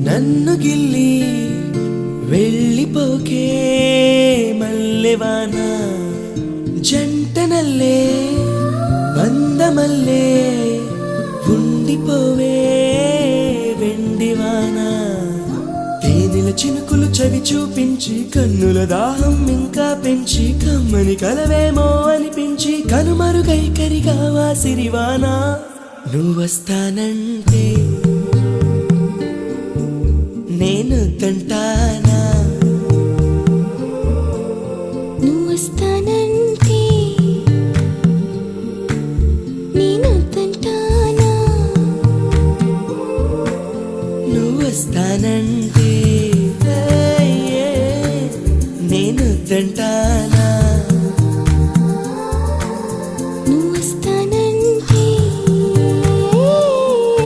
నన్ను గిల్లి వెళ్ళిపోకే మల్లెవాన జంటనల్లే బందమల్లే ఉండిపోవే వెండివాన తేనెల చినుకులు చవి చూపించి కన్నుల దాహం ఇంకా పెంచి కమ్మని కలవేమో అనిపించి కనుమరుగై కరిగావా సిరివాన నువ్వొస్తానంటే నేను తంటానా నువ్వొస్తానంటే నేను తంటానా నువ్వొస్తానంటే నేను తంటానా